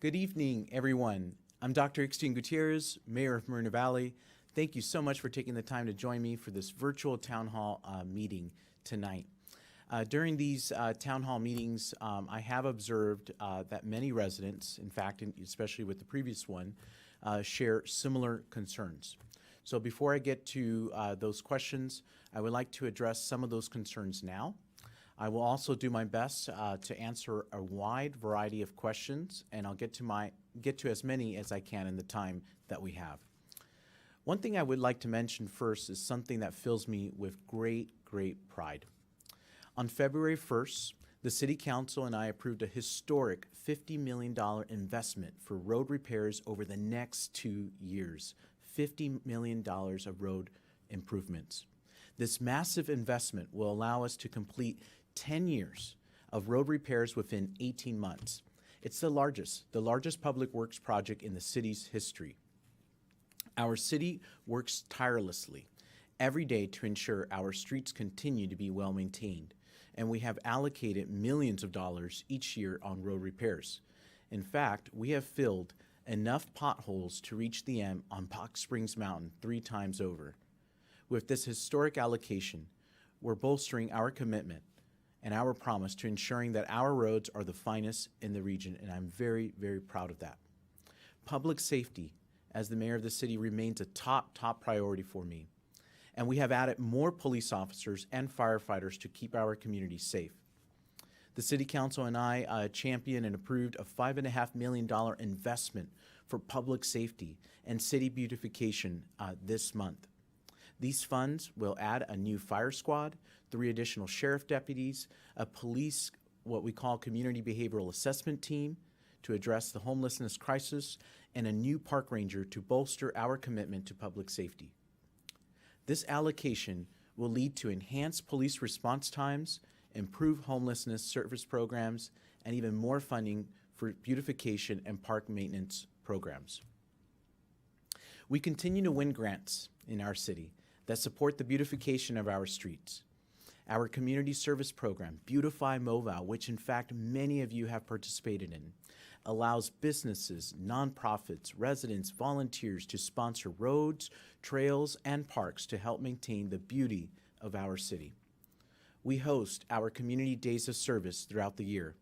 Good evening, everyone. I'm Dr. Ixtian Gutierrez, Mayor of Moreno Valley. Thank you so much for taking the time to join me for this virtual town hall meeting tonight. During these town hall meetings, I have observed that many residents, in fact, especially with the previous one, share similar concerns. So before I get to those questions, I would like to address some of those concerns now. I will also do my best to answer a wide variety of questions, and I'll get to as many as I can in the time that we have. One thing I would like to mention first is something that fills me with great pride. On February 1st, the City Council and I approved a historic $50 million investment for road repairs over the next 2 years. $50 million of road improvements. This massive investment will allow us to complete 10 years of road repairs within 18 months. It's the largest public works project in the city's history. Our city works tirelessly every day to ensure our streets continue to be well maintained, and we have allocated millions of dollars each year on road repairs. In fact, we have filled enough potholes to reach the M on Box Springs Mountain 3 times over. With this historic allocation, we're bolstering our commitment and our promise to ensuring that our roads are the finest in the region, and I'm very proud of that. Public safety, as the mayor of the city, remains a top priority for me, and we have added more police officers and firefighters to keep our community safe. The City Council and I championed and approved a $5.5 million investment for public safety and city beautification this month. These funds will add a new fire squad, 3 additional sheriff deputies, a police, what we call community behavioral assessment team to address the homelessness crisis, and a new park ranger to bolster our commitment to public safety. This allocation will lead to enhanced police response times, improved homelessness service programs, and even more funding for beautification and park maintenance programs. We continue to win grants in our city that support the beautification of our streets. Our community service program, Beautify Movile, which in fact many of you have participated in, allows businesses, nonprofits, residents, volunteers to sponsor roads, trails, and parks to help maintain the beauty of our city. We host our community days of service throughout the year,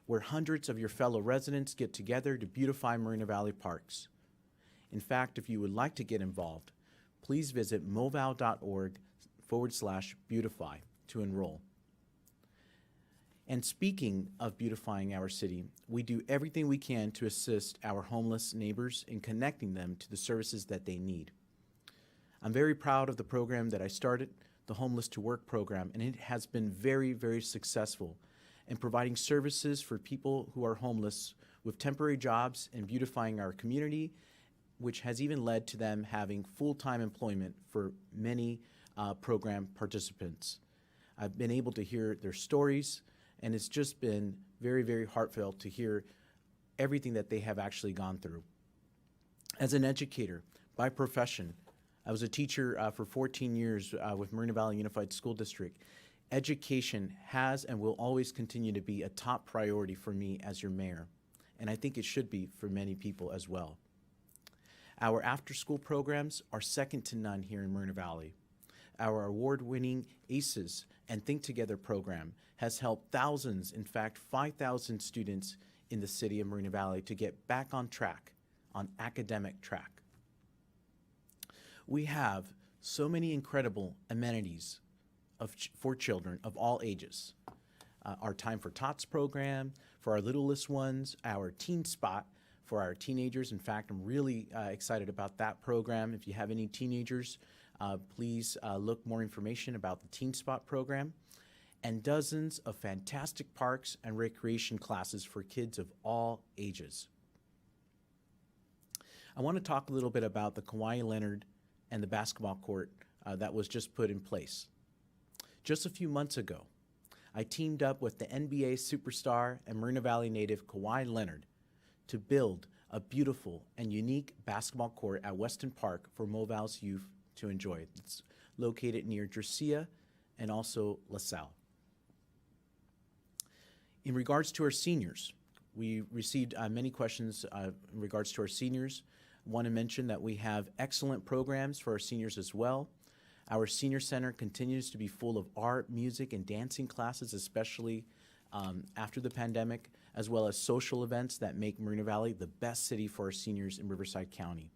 where hundreds of your fellow residents get together to beautify Moreno Valley parks. In fact, if you would like to get involved, please visit movile.org/beautify to enroll. And speaking of beautifying our city, we do everything we can to assist our homeless neighbors in connecting them to the services that they need. I'm very proud of the program that I started, the Homeless to Work program, and it has been very successful in providing services for people who are homeless with temporary jobs and beautifying our community, which has even led to them having full-time employment for many program participants. I've been able to hear their stories, and it's just been very heartfelt to hear everything that they have actually gone through. As an educator by profession, I was a teacher for 14 years with Moreno Valley Unified School District. Education has and will always continue to be a top priority for me as your mayor, and I think it should be for many people as well. Our after-school programs are second to none here in Moreno Valley. Our award-winning ACES and Think Together program has helped thousands, in fact 5,000 students in the city of Moreno Valley to get back on track, on academic track. We have so many incredible amenities for children of all ages. Our Time for Tots program, for our littlest ones, our Teen Spot for our teenagers. In fact, I'm really excited about that program. If you have any teenagers, please look more information about the Teen Spot program, and dozens of fantastic parks and recreation classes for kids of all ages. I want to talk a little bit about the Kawhi Leonard and the basketball court that was just put in place. Just a few months ago, I teamed up with the NBA superstar and Moreno Valley native Kawhi Leonard to build a beautiful and unique basketball court at Weston Park for Moval's youth to enjoy. It's located near Jersia and also LaSalle. In regards to our seniors, We received many questions in regards to our seniors. I want to mention that we have excellent programs for our seniors as well. Our senior center continues to be full of art, music, and dancing classes, especially after the pandemic, as well as social events that make Moreno Valley the best city for our seniors in Riverside County.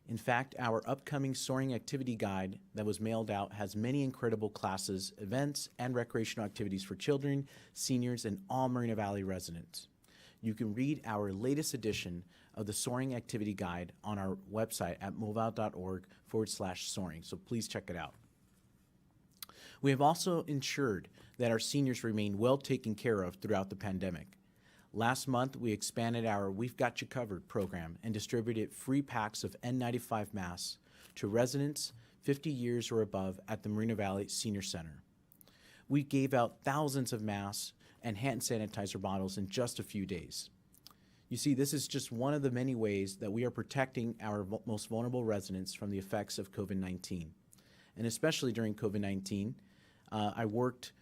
In fact, our upcoming Soaring Activity Guide that was mailed out has many incredible classes, events, and recreational activities for children, seniors, and all Moreno Valley residents. You can read our latest edition of the Soaring Activity Guide on our website at moval.org/soaring, so please check it out. We have also ensured that our seniors remain well taken care of throughout the pandemic. Last month, we expanded our We've Got You Covered program and distributed free packs of N95 masks to residents 50 years or above at the Moreno Valley Senior Center. We gave out thousands of masks and hand sanitizer bottles in just a few days. You see, this is just one of the many ways that we are protecting our most vulnerable residents from the effects of COVID-19. And especially during COVID-19, I worked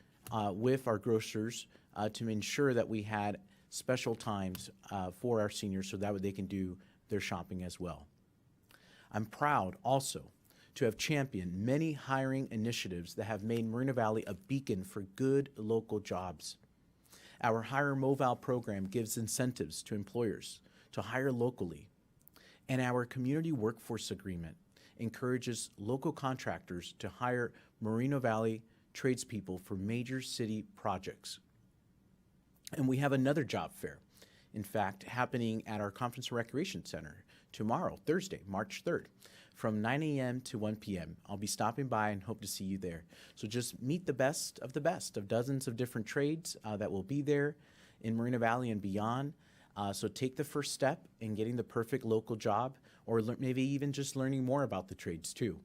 with our grocers to ensure that we had special times for our seniors so that way they can do their shopping as well. I'm proud also to have championed many hiring initiatives that have made Moreno Valley a beacon for good local jobs. Our Hire Moval program gives incentives to employers to hire locally, and our Community Workforce Agreement encourages local contractors to hire Moreno Valley tradespeople for major city projects. And we have another job fair, in fact, happening at our Conference and Recreation Center tomorrow, Thursday, March 3rd, from 9 a.m. to 1 p.m. I'll be stopping by and hope to see you there. So just meet the best of dozens of different trades that will be there in Moreno Valley and beyond. So take the first step in getting the perfect local job, or maybe even just learning more about the trades too.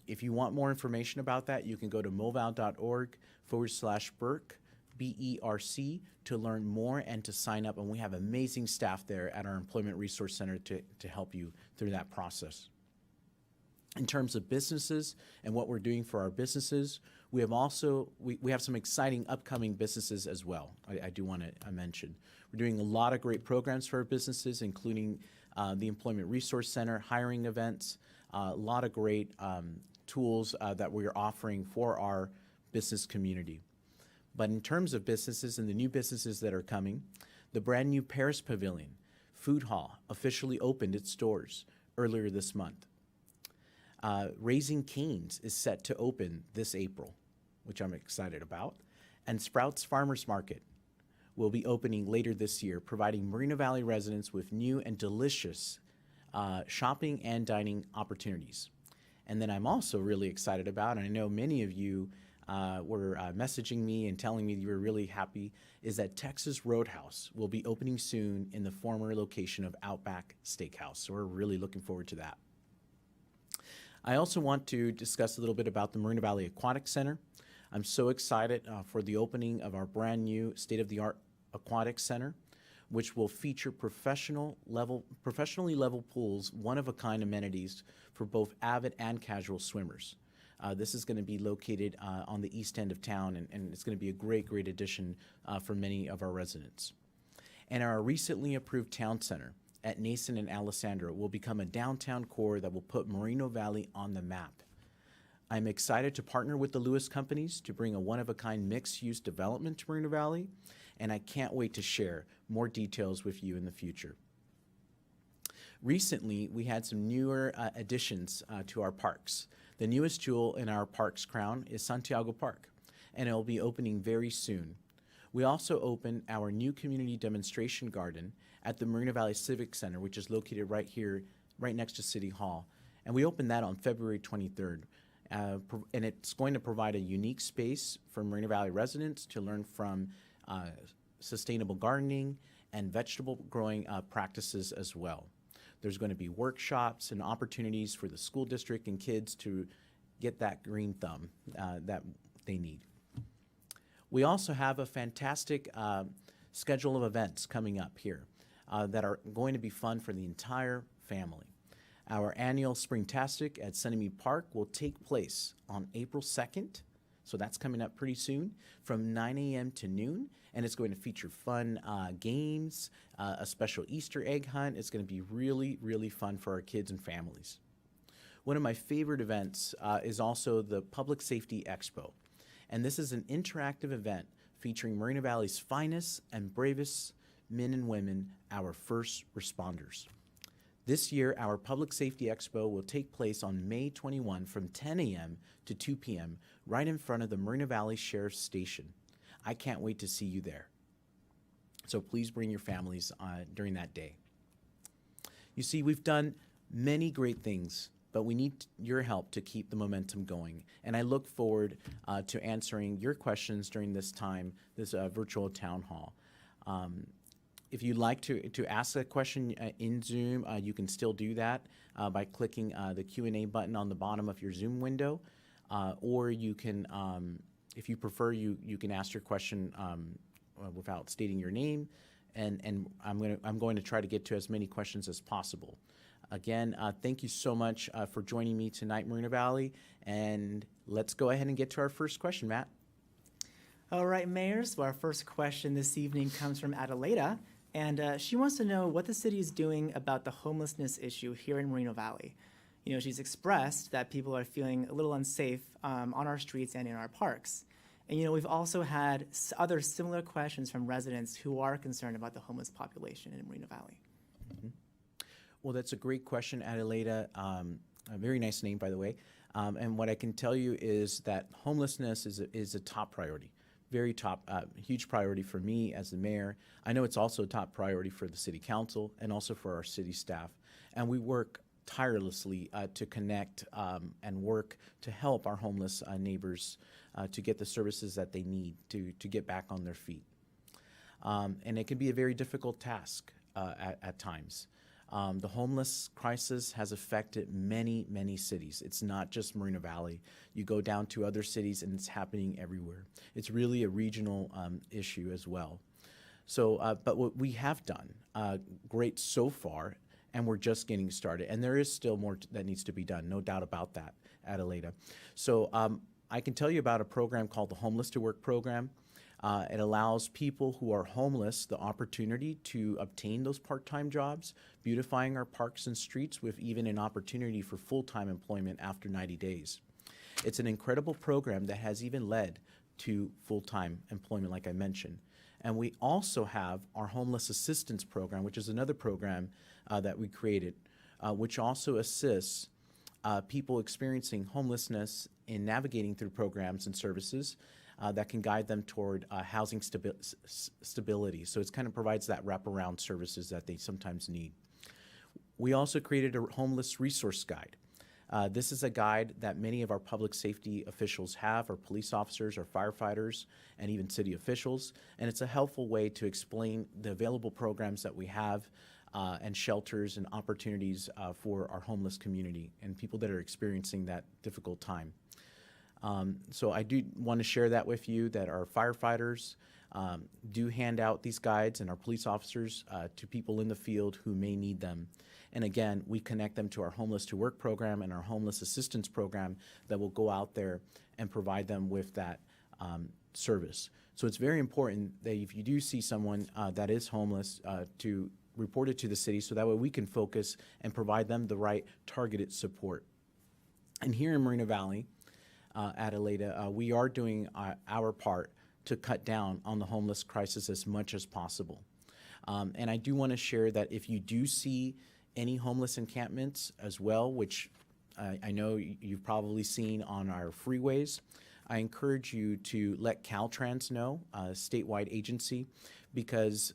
If you want more information about that, you can go to moval.org/Burke, BERC, to learn more and to sign up. And we have amazing staff there at our Employment Resource Center to help you through that process. In terms of businesses and what we're doing for our businesses, we have some exciting upcoming businesses as well. I do want to mention. We're doing a lot of great programs for our businesses, including the Employment Resource Center, hiring events, a lot of great tools that we're offering for our business community. But in terms of businesses and the new businesses that are coming, the brand new Paris Pavilion Food Hall officially opened its doors earlier this month. Raising Cane's is set to open this April, which I'm excited about. And Sprouts Farmers Market will be opening later this year, providing Moreno Valley residents with new and delicious shopping and dining opportunities. And then I'm also really excited about, and I know many of you were messaging me and telling me you were really happy, is that Texas Roadhouse will be opening soon in the former location of Outback Steakhouse. So we're really looking forward to that. I also want to discuss a little bit about the Moreno Valley Aquatic Center. I'm so excited for the opening of our brand new state-of-the-art aquatic center, which will feature professionally level pools, one-of-a-kind amenities for both avid and casual swimmers. This is going to be located on the east end of town, and it's going to be a great addition for many of our residents. And our recently approved town center at Nason and Alessandro will become a downtown core that will put Moreno Valley on the map. I'm excited to partner with the Lewis companies to bring a one-of-a-kind mixed-use development to Moreno Valley, and I can't wait to share more details with you in the future. Recently, we had some newer additions to our parks. The newest jewel in our park's crown is Santiago Park, and it will be opening very soon. We also opened our new community demonstration garden at the Moreno Valley Civic Center, which is located right here, right next to City Hall. And we opened that on February 23rd. And it's going to provide a unique space for Moreno Valley residents to learn from sustainable gardening and vegetable growing practices as well. There's going to be workshops and opportunities for the school district and kids to get that green thumb that they need. We also have a fantastic schedule of events coming up here that are going to be fun for the entire family. Our annual Springtastic at Sunnymead Park will take place on April 2nd So that's coming up pretty soon from 9 a.m. to noon, and it's going to feature fun games, a special Easter egg hunt. It's going to be really, really fun for our kids and families. One of my favorite events is also the Public Safety Expo, and this is an interactive event featuring Moreno Valley's finest and bravest men and women, our first responders. This year, our Public Safety Expo will take place on May 21 from 10 a.m. to 2 p.m. right in front of the Moreno Valley Sheriff's Station. I can't wait to see you there. So please bring your families during that day. You see, we've done many great things, but we need your help to keep the momentum going. And I look forward to answering your questions during this time, this virtual town hall. If you'd like to ask a question in Zoom, you can still do that by clicking the Q&A button on the bottom of your Zoom window, or you can, if you prefer, you can ask your question without stating your name, and I'm going to try to get to as many questions as possible. Again, thank you so much for joining me tonight, Moreno Valley, and let's go ahead and get to our first question, Matt. All right, Mayor, so our first question this evening comes from Adelaida, and she wants to know what the city is doing about the homelessness issue here in Moreno Valley. You know, she's expressed that people are feeling a little unsafe on our streets and in our parks. And, you know, we've also had other similar questions from residents who are concerned about the homeless population in Moreno Valley. Mm-hmm. Well, that's a great question, Adelaida. A very nice name, by the way. And what I can tell you is that homelessness is a top priority. Very top, huge priority for me as the mayor. I know it's also a top priority for the city council and also for our city staff. And we work tirelessly to connect and work to help our homeless neighbors to get the services that they need to get back on their feet. And it can be a very difficult task at times. The homeless crisis has affected many, many cities. It's not just Moreno Valley. You go down to other cities and it's happening everywhere. It's really a regional issue as well. So, but what we have done great so far, and we're just getting started. And there is still more that needs to be done, no doubt about that, Adelaida. So I can tell you about a program called the Homeless to Work program. It allows people who are homeless the opportunity to obtain those part-time jobs, beautifying our parks and streets with even an opportunity for full-time employment after 90 days. It's an incredible program that has even led to full-time employment, like I mentioned. And we also have our Homeless Assistance Program, which is another program that we created, which also assists people experiencing homelessness in navigating through programs and services that can guide them toward housing stability. So it kind of provides that wraparound services that they sometimes need. We also created a homeless resource guide. This is a guide that many of our public safety officials have, our police officers, our firefighters, and even city officials. And it's a helpful way to explain the available programs that we have and shelters and opportunities for our homeless community and people that are experiencing that difficult time. So I do want to share that with you, that our firefighters do hand out these guides, and our police officers to people in the field who may need them. And again, we connect them to our Homeless to Work program and our Homeless Assistance program that will go out there and provide them with that service. So it's very important that if you do see someone that is homeless to report it to the city, so that way we can focus and provide them the right targeted support. And here in Moreno Valley, Adelaida, we are doing our part to cut down on the homeless crisis as much as possible. And I do want to share that if you do see any homeless encampments as well, which I know you've probably seen on our freeways, I encourage you to let Caltrans know, a statewide agency, because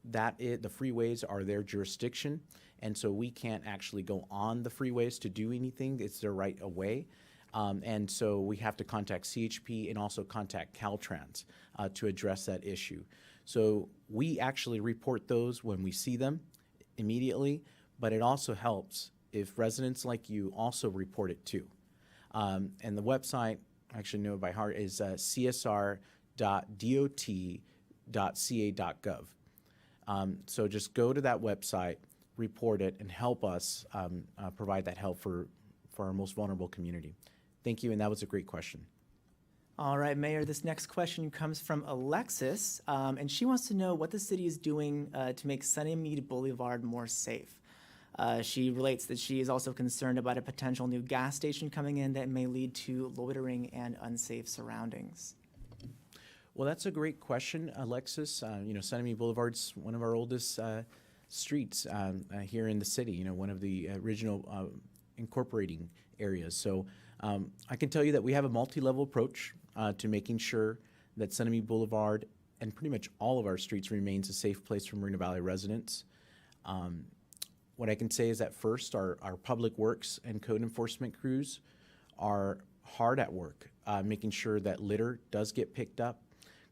the freeways are their jurisdiction, and so we can't actually go on the freeways to do anything. It's their right of way. And so we have to contact CHP and also contact Caltrans to address that issue. So we actually report those when we see them immediately, but it also helps if residents like you also report it too. And the website, I actually know it by heart, is csr.dot.ca.gov. So just go to that website, report it, and help us provide that help for our most vulnerable community. Thank you, and that was a great question. All right, Mayor, this next question comes from Alexis, and she wants to know what the city is doing to make Sunnymead Boulevard more safe. She relates that she is also concerned about a potential new gas station coming in that may lead to loitering and unsafe surroundings. Well, that's a great question, Alexis. Sunnymead Boulevard's one of our oldest streets here in the city, one of the original incorporating areas. So I can tell you that we have a multi-level approach to making sure that Sunnymead Boulevard and pretty much all of our streets remains a safe place for Moreno Valley residents. What I can say is that first, our public works and code enforcement crews are hard at work, making sure that litter does get picked up,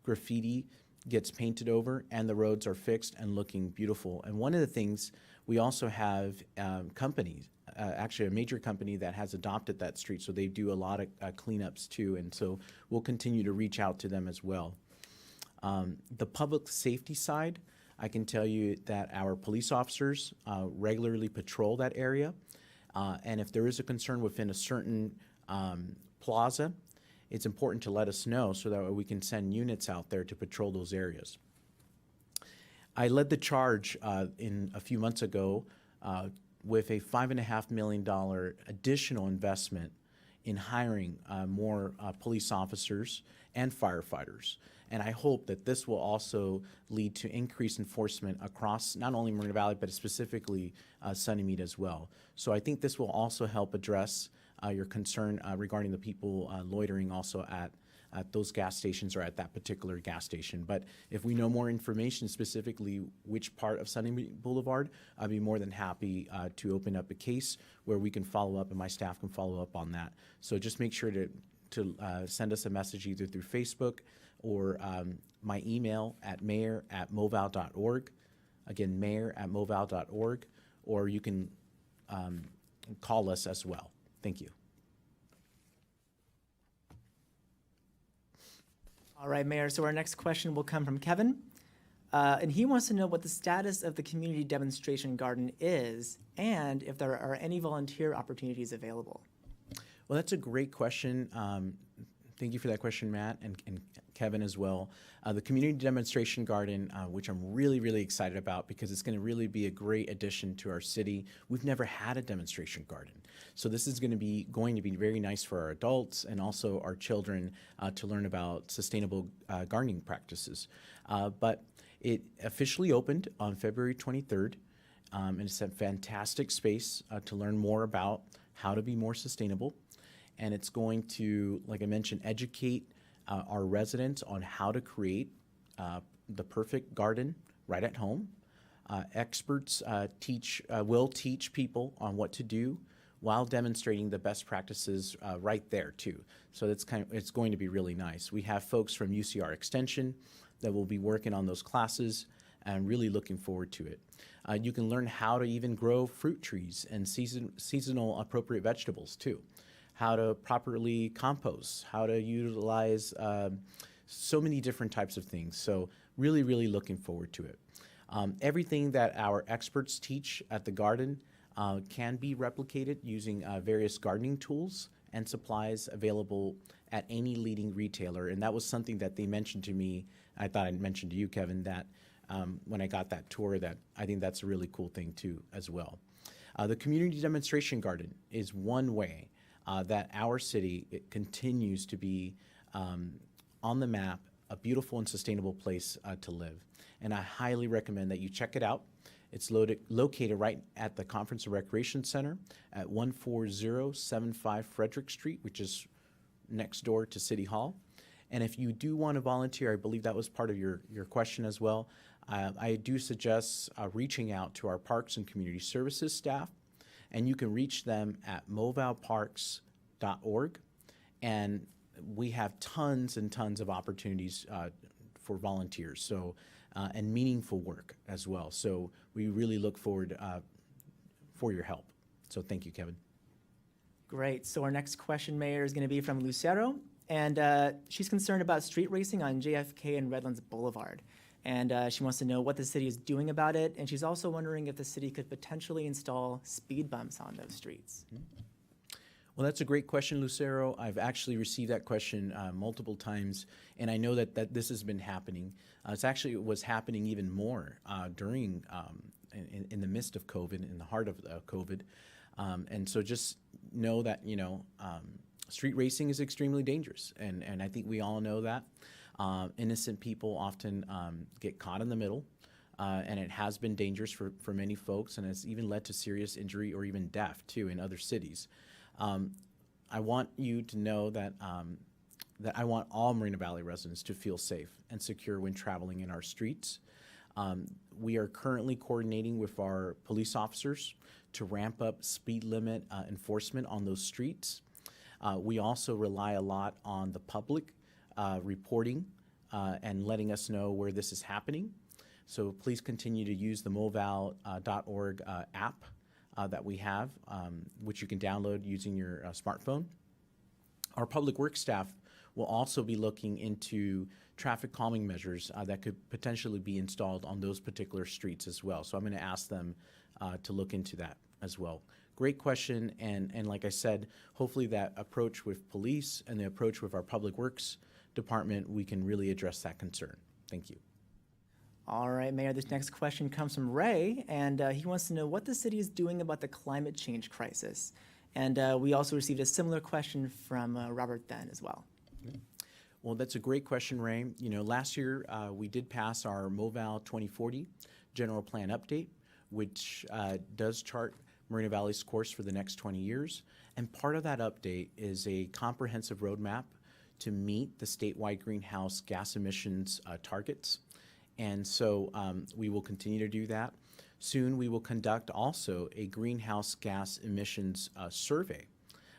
graffiti gets painted over, and the roads are fixed and looking beautiful. And one of the things, we also have companies, actually a major company that has adopted that street, so they do a lot of cleanups too, and so we'll continue to reach out to them as well. The public safety side, I can tell you that our police officers regularly patrol that area, and if there is a concern within a certain plaza, it's important to let us know so that we can send units out there to patrol those areas. I led the charge a few months ago with a $5.5 million additional investment in hiring more police officers and firefighters. And I hope that this will also lead to increased enforcement across not only Moreno Valley, but specifically Sunnymead as well. So I think this will also help address your concern regarding the people loitering also at those gas stations or at that particular gas station. But if we know more information, specifically which part of Sunnymead Boulevard, I'd be more than happy to open up a case where we can follow up and my staff can follow up on that. So just make sure to send us a message either through Facebook or my email at mayor@moval.org. Again, mayor@moval.org, or you can call us as well. Thank you. All right, Mayor, so our next question will come from Kevin, and he wants to know what the status of the community demonstration garden is and if there are any volunteer opportunities available. Well, that's a great question. Thank you for that question, Matt, and Kevin as well. The Community Demonstration Garden, which I'm really, really excited about because it's going to really be a great addition to our city. We've never had a demonstration garden. So this is going to be very nice for our adults and also our children to learn about sustainable gardening practices. But it officially opened on February 23rd, and it's a fantastic space to learn more about how to be more sustainable. And it's going to, like I mentioned, educate our residents on how to create the perfect garden right at home. Experts will teach people on what to do while demonstrating the best practices right there too. So it's going to be really nice. We have folks from UCR Extension that will be working on those classes and really looking forward to it. You can learn how to even grow fruit trees and seasonal appropriate vegetables too. How to properly compost, how to utilize so many different types of things. So really, really looking forward to it. Everything that our experts teach at the garden can be replicated using various gardening tools and supplies available at any leading retailer. And that was something that they mentioned to me. I thought I'd mention to you, Kevin, that when I got that tour, that I think that's a really cool thing too as well. The Community Demonstration Garden is one way that our city continues to be on the map, a beautiful and sustainable place to live. And I highly recommend that you check it out. It's located right at the Conference and Recreation Center at 14075 Frederick Street, which is next door to City Hall. And if you do want to volunteer, I believe that was part of your question as well, I do suggest reaching out to our Parks and Community Services staff. And you can reach them at movalparks.org. And we have tons and tons of opportunities for volunteers, so and meaningful work as well. So we really look forward for your help. So thank you, Kevin. Great. So our next question, Mayor, is going to be from Lucero. And she's concerned about street racing on JFK and Redlands Boulevard. And she wants to know what the city is doing about it. And she's also wondering if the city could potentially install speed bumps on those streets. Well, that's a great question, Lucero. I've actually received that question multiple times, and I know that this has been happening. It was happening even more during, in the midst of COVID, in the heart of COVID. And so just know that, street racing is extremely dangerous, and I think we all know that. Innocent people often get caught in the middle, and it has been dangerous for many folks, and has even led to serious injury or even death, too, in other cities. I want you to know that that I want all Moreno Valley residents to feel safe and secure when traveling in our streets. We are currently coordinating with our police officers to ramp up speed limit enforcement on those streets. We also rely a lot on the public reporting and letting us know where this is happening. So please continue to use the moval.org app that we have, which you can download using your smartphone. Our public works staff will also be looking into traffic calming measures that could potentially be installed on those particular streets as well. So I'm going to ask them to look into that as well. Great question, and like I said, hopefully that approach with police and the approach with our public works department, we can really address that concern. Thank you. All right, Mayor, this next question comes from Ray, and he wants to know what the city is doing about the climate change crisis. And we also received a similar question from Robert then as well. Well, that's a great question, Ray. Last year we did pass our MoVal 2040 General Plan Update, which does chart Moreno Valley's course for the next 20 years. And part of that update is a comprehensive roadmap to meet the statewide greenhouse gas emissions targets. And so we will continue to do that. Soon we will conduct also a greenhouse gas emissions survey.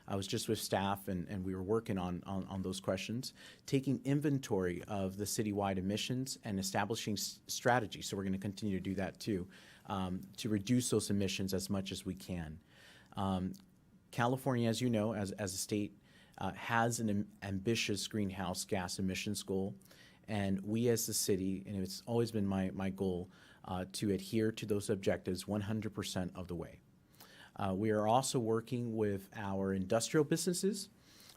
I was just with staff and we were working on those questions, taking inventory of the citywide emissions and establishing strategies. So we're going to continue to do that too, to reduce those emissions as much as we can. California, as you know, as a state, has an ambitious greenhouse gas emissions goal. And we as the city, and it's always been my goal, to adhere to those objectives 100% of the way. We are also working with our industrial businesses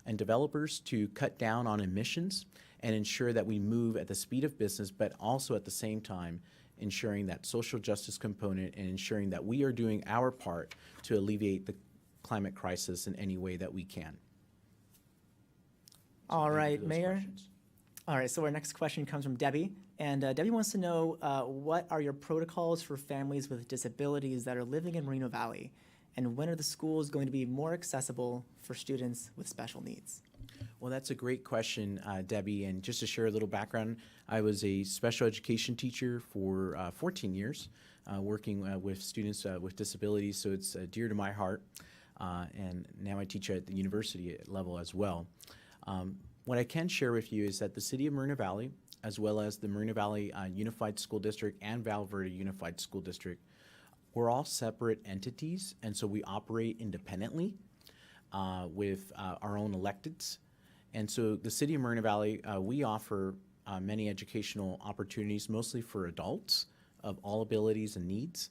and developers to cut down on emissions and ensure that we move at the speed of business, but also at the same time ensuring that social justice component and ensuring that we are doing our part to alleviate the climate crisis in any way that we can. All right, Mayor. Questions. All right, so our next question comes from Debbie, and Debbie wants to know what are your protocols for families with disabilities that are living in Moreno Valley, and when are the schools going to be more accessible for students with special needs? Well, that's a great question, Debbie, and just to share a little background, I was a special education teacher for 14 years, working with students with disabilities, so it's dear to my heart, and now I teach at the university level as well. What I can share with you is that the City of Moreno Valley, as well as the Moreno Valley Unified School District and Val Verde Unified School District, we're all separate entities, and so we operate independently with our own electeds. And so the City of Moreno Valley, we offer many educational opportunities, mostly for adults of all abilities and needs.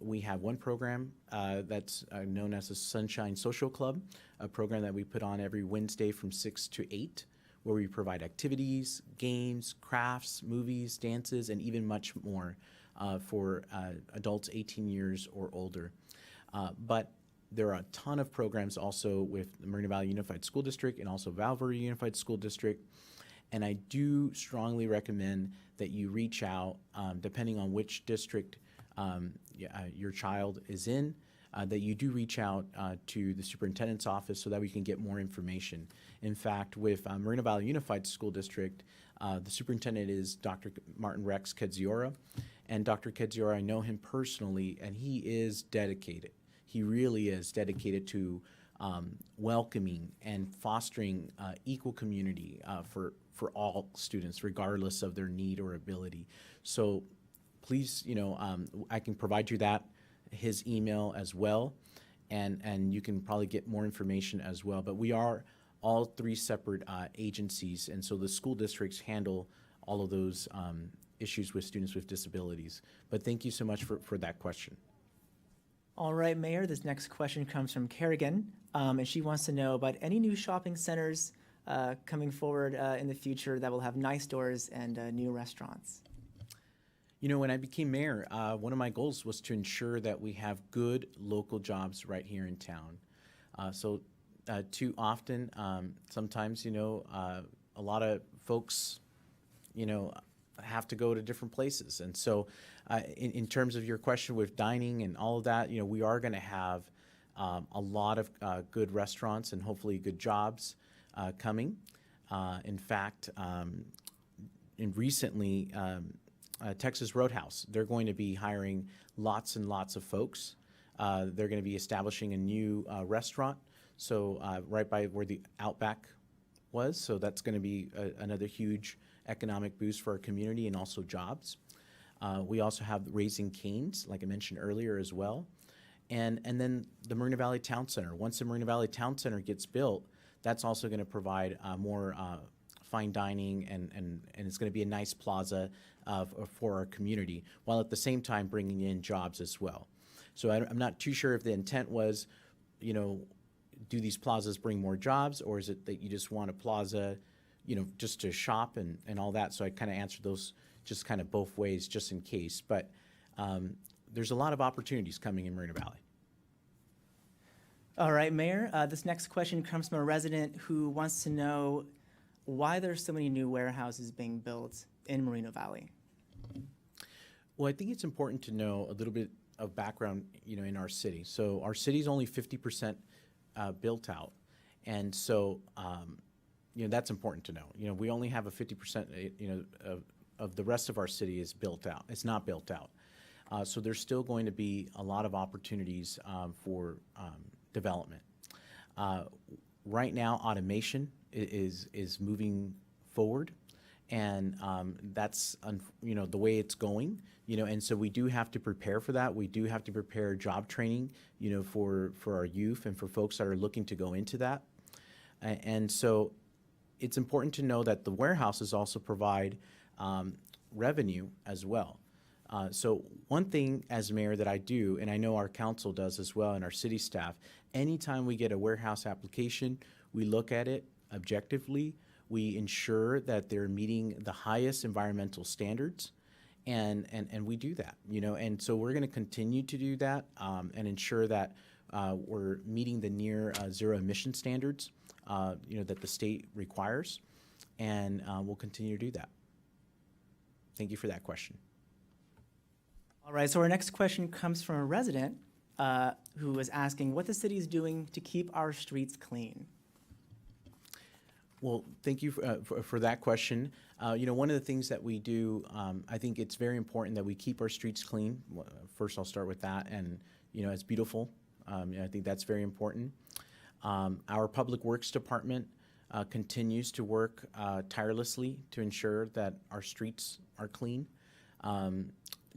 We have one program that's known as the Sunshine Social Club, a program that we put on every Wednesday from 6 to 8, where we provide activities, games, crafts, movies, dances, and even much more for adults 18 years or older. But there are a ton of programs also with the Moreno Valley Unified School District and also Val Verde Unified School District. And I do strongly recommend that you reach out, depending on which district your child is in, that you do reach out to the superintendent's office so that we can get more information. In fact, with Moreno Valley Unified School District, the superintendent is Dr. Martin Rex Kedziora. And Dr. Kedziora, I know him personally, and he is dedicated. He really is dedicated to welcoming and fostering equal community for all students, regardless of their need or ability. So please, I can provide you his email as well, and you can probably get more information as well. But we are all three separate agencies, and so the school districts handle all of those issues with students with disabilities. But thank you so much for that question. All right, Mayor, this next question comes from Kerrigan, and she wants to know about any new shopping centers coming forward in the future that will have nice stores and new restaurants. You know, when I became mayor, one of my goals was to ensure that we have good local jobs right here in town. Too often, sometimes, a lot of folks, have to go to different places. And so, in terms of your question with dining and all of that, we are going to have a lot of good restaurants and hopefully good jobs coming. In fact, recently, Texas Roadhouse, they're going to be hiring lots and lots of folks. They're going to be establishing a new restaurant, so right by where the Outback was. So that's going to be another huge economic boost for our community and also jobs. We also have Raising Cane's, like I mentioned earlier as well. And then the Moreno Valley Town Center. Once the Moreno Valley Town Center gets built, that's also going to provide more fine dining, and it's going to be a nice plaza for our community, while at the same time bringing in jobs as well. So I'm not too sure if the intent was, do these plazas bring more jobs, or is it that you just want a plaza, just to shop and all that? So I kind of answered those just kind of both ways, just in case. But there's a lot of opportunities coming in Moreno Valley. All right, Mayor, this next question comes from a resident who wants to know why there's so many new warehouses being built in Moreno Valley. Well, I think it's important to know a little bit of background, in our city. So our city is only 50% built out, and so that's important to know. We only have a 50%, of the rest of our city is built out. It's not built out, so there's still going to be a lot of opportunities for development. Right now, automation is moving forward, and that's the way it's going. And so we do have to prepare for that. We do have to prepare job training, for our youth and for folks that are looking to go into that. And so it's important to know that the warehouses also provide revenue as well. So one thing as mayor that I do, and I know our council does as well, and our city staff, anytime we get a warehouse application, we look at it objectively. We ensure that they're meeting the highest environmental standards, and we do that, and so we're going to continue to do that and ensure that we're meeting the near zero emission standards, that the state requires, and we'll continue to do that. Thank you for that question. All right, so our next question comes from a resident who is asking what the city is doing to keep our streets clean. Well, thank you for that question. One of the things that we do, I think it's very important that we keep our streets clean. First, I'll start with that, and it's beautiful. I think that's very important. Our Public Works Department continues to work tirelessly to ensure that our streets are clean.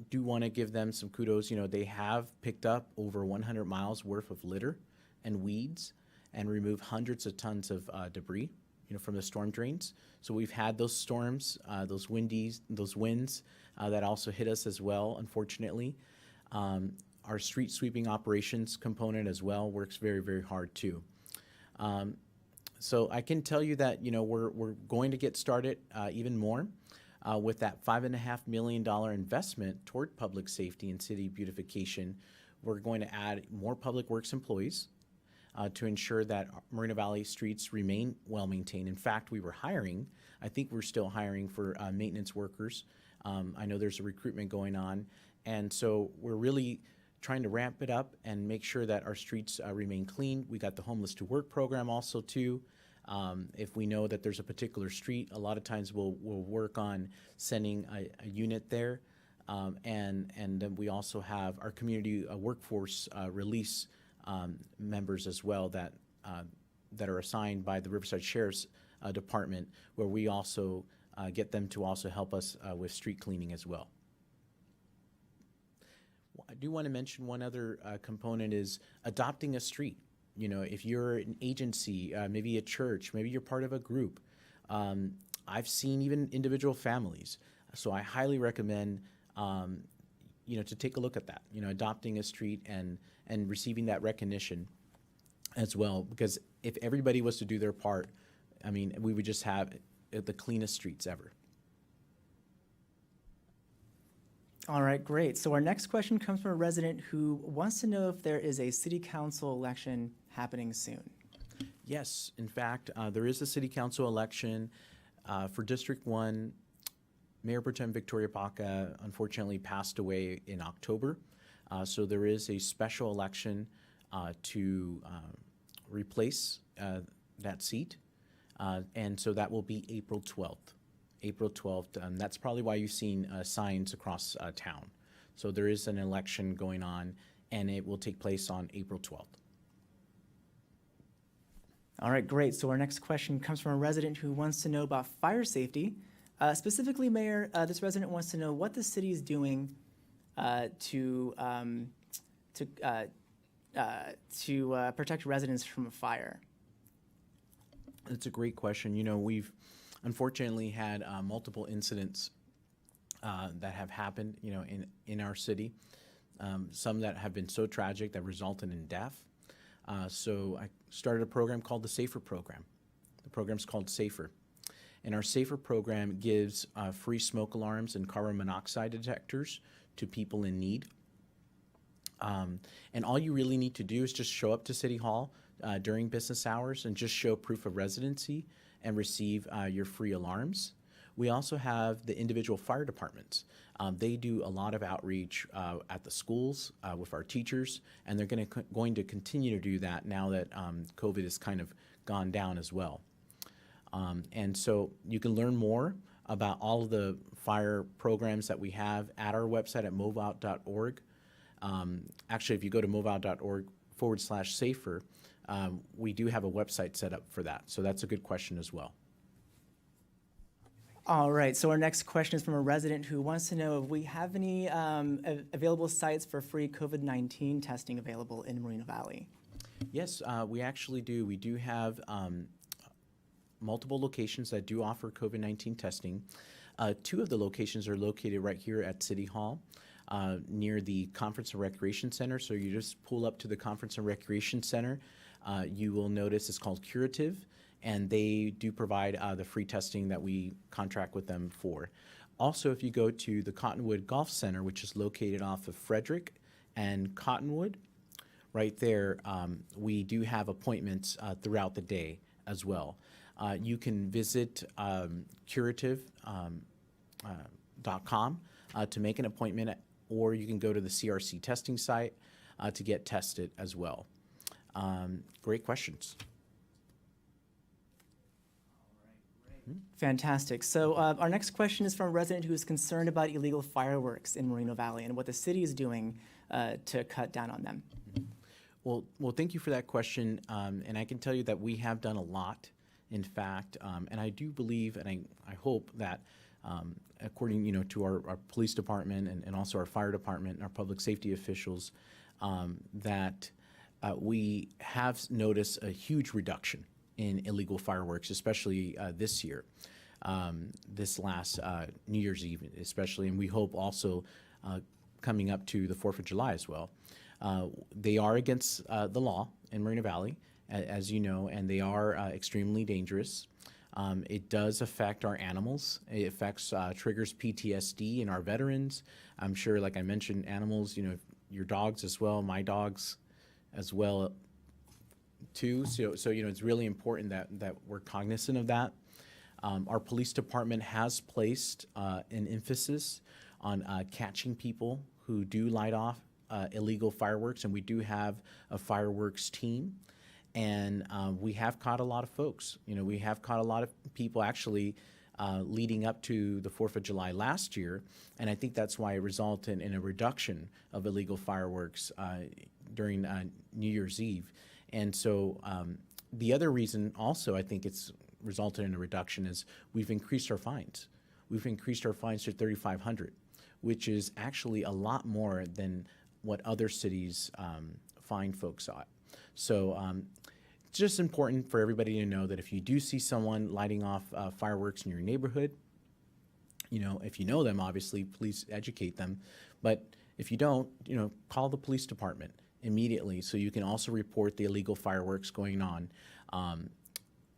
Do want to give them some kudos. They have picked up over 100 miles worth of litter and weeds and removed hundreds of tons of debris, from the storm drains. So we've had those storms, those winds that also hit us as well, unfortunately. Our street sweeping operations component as well works very, very hard too. So I can tell you that, we're going to get started even more with that $5.5 million investment toward public safety and city beautification. We're going to add more public works employees to ensure that Moreno Valley streets remain well maintained. In fact, we were hiring. I think we're still hiring for maintenance workers. I know there's a recruitment going on. And so we're really trying to ramp it up and make sure that our streets remain clean. We got the Homeless to Work program also too. If we know that there's a particular street, a lot of times we'll work on sending a unit there. And then we also have our community workforce release members as well that are assigned by the Riverside Sheriff's Department, where we also get them to also help us with street cleaning as well. I do want to mention one other component is adopting a street. If you're an agency, maybe a church, maybe you're part of a group. I've seen even individual families. So I highly recommend, to take a look at that, adopting a street and receiving that recognition as well. Because if everybody was to do their part, I mean, we would just have the cleanest streets ever. All right, great. So our next question comes from a resident who wants to know if there is a city council election happening soon. Yes, in fact, there is a city council election for District 1. Mayor Pro Tem Victoria Baca unfortunately passed away in October. So there is a special election to replace that seat. And so that will be April 12th. April 12th. That's probably why you've seen signs across town. So there is an election going on, and it will take place on April 12th. All right, great. So our next question comes from a resident who wants to know about fire safety. Specifically, Mayor, this resident wants to know what the city is doing to protect residents from a fire. That's a great question. We've unfortunately had multiple incidents that have happened, in our city. Some that have been so tragic that resulted in death. So I started a program called the SAFER program. The program's called SAFER. And our SAFER program gives free smoke alarms and carbon monoxide detectors to people in need. And all you really need to do is just show up to City Hall during business hours and just show proof of residency and receive your free alarms. We also have the individual fire departments. They do a lot of outreach at the schools with our teachers, and they're going to continue to do that now that COVID has kind of gone down as well. And so you can learn more about all of the fire programs that we have at our website at movout.org. Actually, if you go to movout.org/safer, we do have a website set up for that. So that's a good question as well. All right, so our next question is from a resident who wants to know if we have any available sites for free COVID-19 testing available in Moreno Valley. Yes, we actually do. We do have multiple locations that do offer COVID-19 testing. Two of the locations are located right here at City Hall near the Conference and Recreation Center. So you just pull up to the Conference and Recreation Center. You will notice it's called Curative, and they do provide the free testing that we contract with them for. Also, if you go to the Cottonwood Golf Center, which is located off of Frederick and Cottonwood, right there, we do have appointments throughout the day as well. You can visit curative.com to make an appointment, or you can go to the CRC testing site to get tested as well. Great questions. Fantastic. So our next question is from a resident who is concerned about illegal fireworks in Moreno Valley and what the city is doing to cut down on them. Well, thank you for that question. And I can tell you that we have done a lot, in fact, and I do believe and I hope that according to our police department and also our fire department and our public safety officials, that we have noticed a huge reduction in illegal fireworks, especially this year, this last New Year's Eve especially, and we hope also coming up to the 4th of July as well. They are against the law in Moreno Valley, as you know, and they are extremely dangerous. It does affect our animals. It affects, triggers PTSD in our veterans. I'm sure, like I mentioned, animals, your dogs as well, my dogs as well, too. So it's really important that we're cognizant of that. Our police department has placed an emphasis on catching people who do light off illegal fireworks, and we do have a fireworks team. And we have caught a lot of folks. We have caught a lot of people actually leading up to the 4th of July last year, and I think that's why it resulted in a reduction of illegal fireworks during New Year's Eve. And so the other reason also I think it's resulted in a reduction is we've increased our fines. We've increased our fines to $3,500, which is actually a lot more than what other cities fine folks at. So it's just important for everybody to know that if you do see someone lighting off fireworks in your neighborhood, if you know them, obviously, please educate them. But If you don't, call the police department immediately so you can also report the illegal fireworks going on.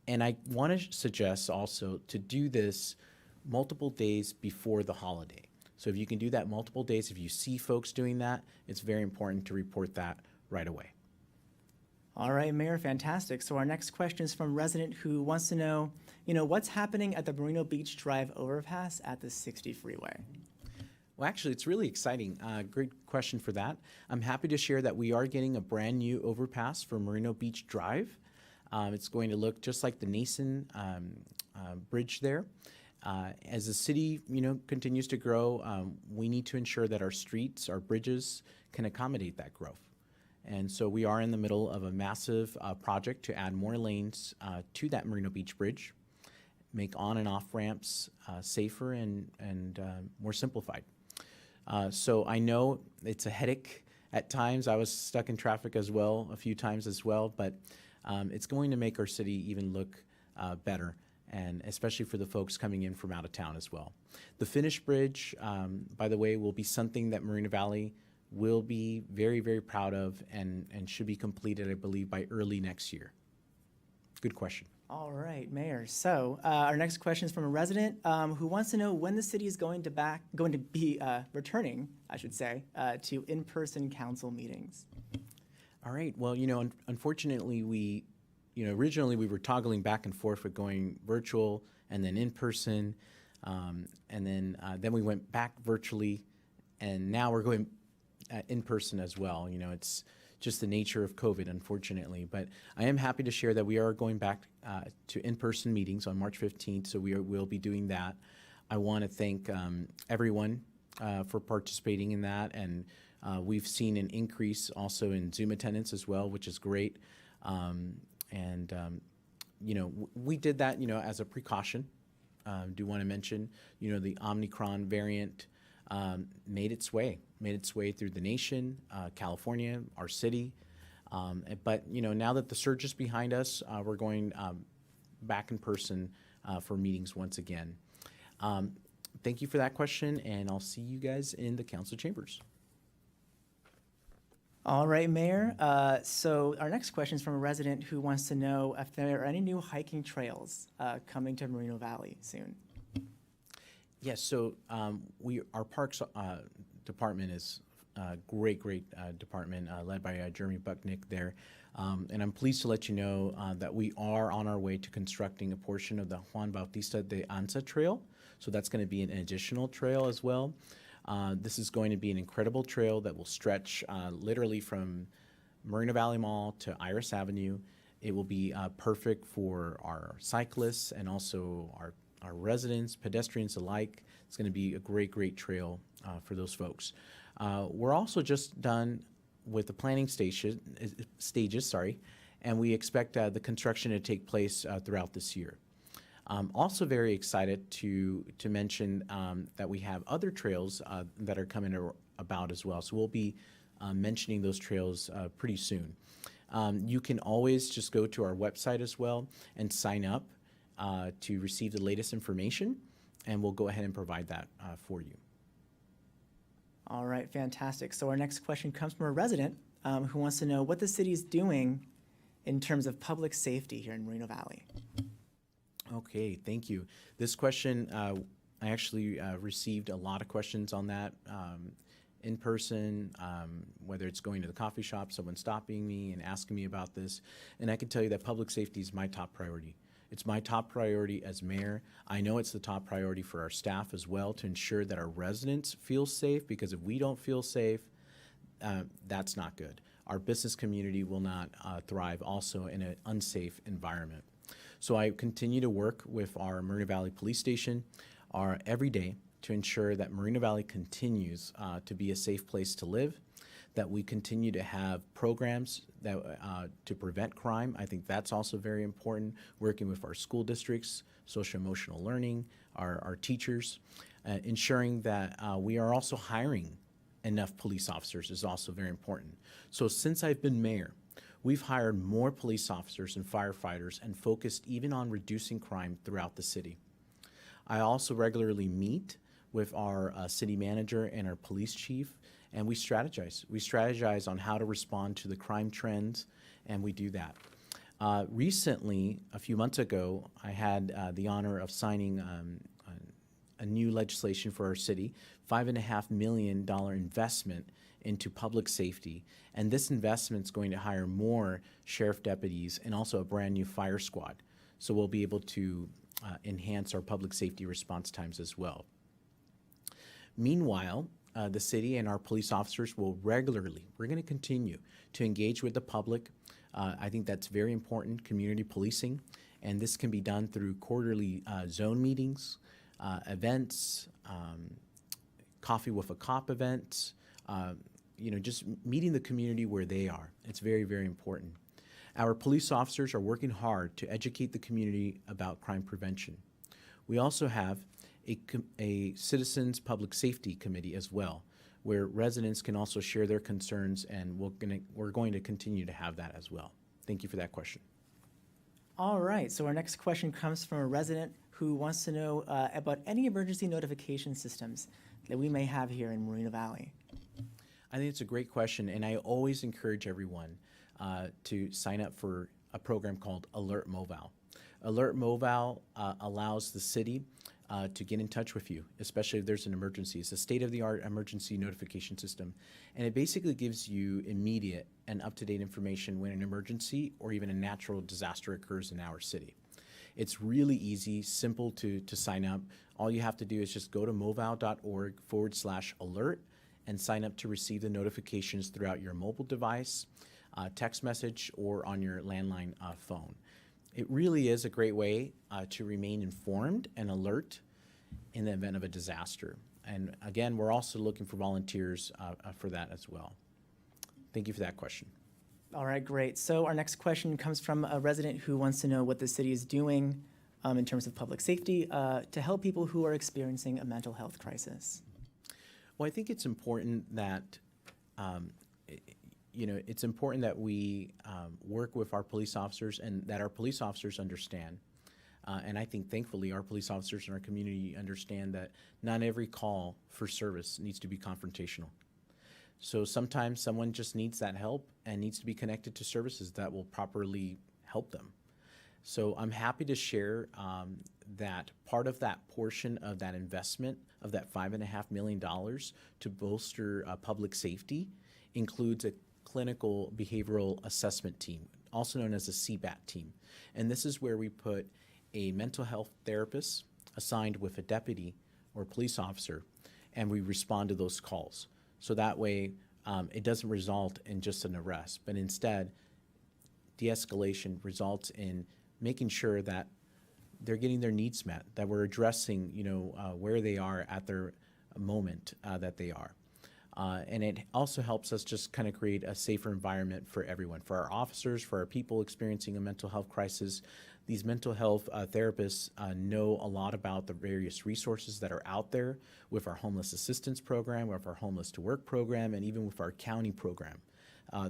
And I want to suggest also to do this multiple days before the holiday. So if you can do that multiple days, if you see folks doing that, it's very important to report that right away. All right, Mayor, fantastic. So our next question is from a resident who wants to know, what's happening at the Moreno Beach Drive overpass at the 60 freeway? Well, actually, it's really exciting. Great question for that. I'm happy to share that we are getting a brand new overpass for Moreno Beach Drive. It's going to look just like the Nason bridge there. As the city, continues to grow, we need to ensure that our streets, our bridges can accommodate that growth. And so we are in the middle of a massive project to add more lanes to that Moreno Beach Bridge, make on and off ramps safer and more simplified. So I know it's a headache at times. I was stuck in traffic as well a few times as well, but it's going to make our city even look better, and especially for the folks coming in from out of town as well. The finished bridge, by the way, will be something that Moreno Valley will be very, very proud of and should be completed, I believe, by early next year. Good question. All right, Mayor. So our next question is from a resident who wants to know when the city is going to be returning, I should say, to in-person council meetings. All right. Well, unfortunately, originally we were toggling back and forth with going virtual and then in person, and then we went back virtually, and now we're going in person as well. It's just the nature of COVID, unfortunately. But I am happy to share that we are going back to in-person meetings on March 15th, so we'll be doing that. I want to thank everyone for participating in that, and we've seen an increase also in Zoom attendance as well, which is great. We did that, as a precaution. Do want to mention, the Omicron variant made its way through the nation, California, our city. But now that the surge is behind us, we're going back in person for meetings once again. Thank you for that question, and I'll see you guys in the council chambers. All right, Mayor. So our next question is from a resident who wants to know if there are any new hiking trails coming to Moreno Valley soon. Yes, so our parks department is a great department led by Jeremy Bucknick there. And I'm pleased to let you know that we are on our way to constructing a portion of the Juan Bautista de Anza Trail. So that's going to be an additional trail as well. This is going to be an incredible trail that will stretch literally from Moreno Valley Mall to Iris Avenue. It will be perfect for our cyclists and also our residents, pedestrians alike. It's going to be a great trail for those folks. We're also just done with the planning stages, and we expect the construction to take place throughout this year. I'm also very excited to mention that we have other trails that are coming about as well. So we'll be mentioning those trails pretty soon. You can always just go to our website as well and sign up to receive the latest information, and we'll go ahead and provide that for you. All right, fantastic. So our next question comes from a resident who wants to know what the city is doing in terms of public safety here in Moreno Valley. Okay, thank you. This question, I actually received a lot of questions on that in person, whether it's going to the coffee shop, someone stopping me and asking me about this. And I can tell you that public safety is my top priority. It's my top priority as mayor. I know it's the top priority for our staff as well to ensure that our residents feel safe, because if we don't feel safe, that's not good. Our business community will not thrive also in an unsafe environment. So I continue to work with our Moreno Valley Police Station every day to ensure that Moreno Valley continues to be a safe place to live, that we continue to have programs that to prevent crime. I think that's also very important, working with our school districts, social-emotional learning, our teachers, ensuring that we are also hiring enough police officers is also very important. So since I've been mayor, we've hired more police officers and firefighters and focused even on reducing crime throughout the city. I also regularly meet with our city manager and our police chief, and we strategize. We strategize on how to respond to the crime trends, and we do that. Recently, a few months ago, I had the honor of signing a new legislation for our city, $5.5 million investment into public safety. And this investment is going to hire more sheriff deputies and also a brand new fire squad. So we'll be able to enhance our public safety response times as well. Meanwhile, the city and our police officers will we're going to continue to engage with the public. I think that's very important, community policing, and this can be done through quarterly zone meetings, events, coffee with a cop events, just meeting the community where they are. It's very, very important. Our police officers are working hard to educate the community about crime prevention. We also have a Citizens Public Safety Committee as well, where residents can also share their concerns, and we're going to continue to have that as well. Thank you for that question. All right, so our next question comes from a resident who wants to know about any emergency notification systems that we may have here in Moreno Valley. I think it's a great question, and I always encourage everyone to sign up for a program called Alert Mobile. Alert Mobile allows the city to get in touch with you, especially if there's an emergency. It's a state-of-the-art emergency notification system, and it basically gives you immediate and up-to-date information when an emergency or even a natural disaster occurs in our city. It's really easy, simple to sign up. All you have to do is just go to mobile.org/alert and sign up to receive the notifications throughout your mobile device, text message, or on your landline phone. It really is a great way to remain informed and alert in the event of a disaster. And again, we're also looking for volunteers for that as well. Thank you for that question. All right, great. So our next question comes from a resident who wants to know what the city is doing in terms of public safety to help people who are experiencing a mental health crisis. Well, I think it's important that it's important that we work with our police officers and that our police officers understand. And I think, thankfully, our police officers in our community understand that not every call for service needs to be confrontational. So sometimes someone just needs that help and needs to be connected to services that will properly help them. So I'm happy to share that part of that portion of that investment of that $5.5 million to bolster public safety includes a clinical behavioral assessment team, also known as a CBAT team. And this is where we put a mental health therapist assigned with a deputy or police officer, and we respond to those calls. So that way it doesn't result in just an arrest, but instead de-escalation results in making sure that they're getting their needs met, that we're addressing where they are at their moment that they are. And it also helps us just kind of create a safer environment for everyone, for our officers, for our people experiencing a mental health crisis. These mental health therapists know a lot about the various resources that are out there with our homeless assistance program, with our homeless to work program, and even with our county program